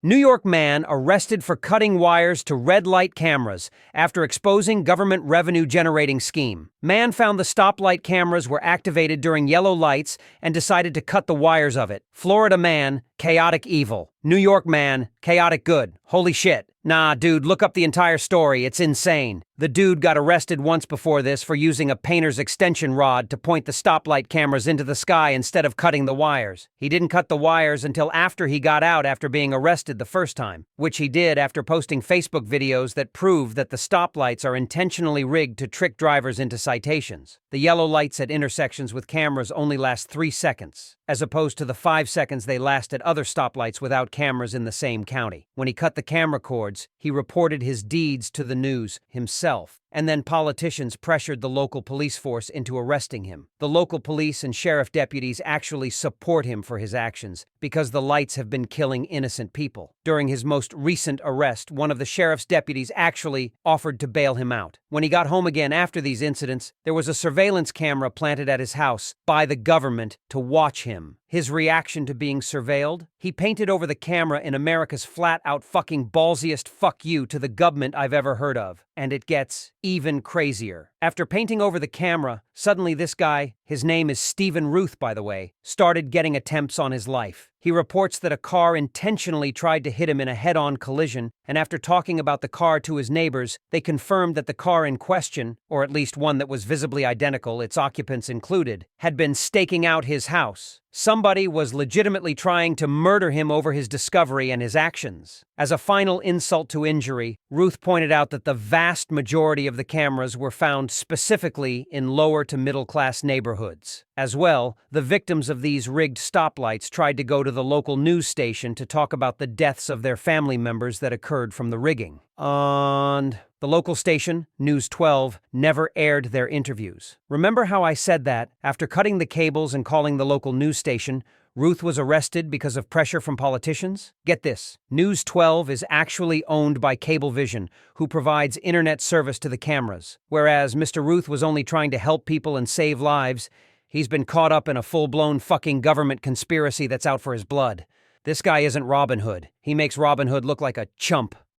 New York man arrested for cutting wires to red light cameras after exposing government revenue-generating scheme. Man found the stoplight cameras were activated during yellow lights and decided to cut the wires of it. Florida man, chaotic evil. New York man, chaotic good. Holy shit. Nah, dude, look up the entire story. It's insane. The dude got arrested once before this for using a painter's extension rod to point the stoplight cameras into the sky instead of cutting the wires. He didn't cut the wires until after he got out after being arrested the first time, which he did after posting Facebook videos that prove that the stoplights are intentionally rigged to trick drivers into citations. The yellow lights at intersections with cameras only last 3 seconds, as opposed to the 5 seconds they last at other stoplights without cameras in the same county. When he cut the camera cords, he reported his deeds to the news himself, and then politicians pressured the local police force into arresting him. The local police and sheriff deputies actually support him for his actions because the lights have been killing innocent people. During his most recent arrest, one of the sheriff's deputies actually offered to bail him out. When he got home again after these incidents, there was a surveillance camera planted at his house by the government to watch him. His reaction to being surveilled? He painted over the camera in America's flat-out fucking ballsiest fuck you to the government I've ever heard of. And it gets even crazier. After painting over the camera, suddenly this guy, his name is Stephen Ruth by the way, started getting attempts on his life. He reports that a car intentionally tried to hit him in a head-on collision, and after talking about the car to his neighbors, they confirmed that the car in question, or at least one that was visibly identical, its occupants included, had been staking out his house. Somebody was legitimately trying to murder him over his discovery and his actions. As a final insult to injury, Ruth pointed out that the vast majority of the cameras were found specifically in lower to middle-class neighborhoods. As well, the victims of these rigged stoplights tried to go to the local news station to talk about the deaths of their family members that occurred from the rigging. And the local station, News 12, never aired their interviews. Remember how I said that, after cutting the cables and calling the local news station, Ruth was arrested because of pressure from politicians? Get this, News 12 is actually owned by Cablevision, who provides internet service to the cameras. Whereas Mr. Ruth was only trying to help people and save lives, he's been caught up in a full-blown fucking government conspiracy that's out for his blood. This guy isn't Robin Hood. He makes Robin Hood look like a chump.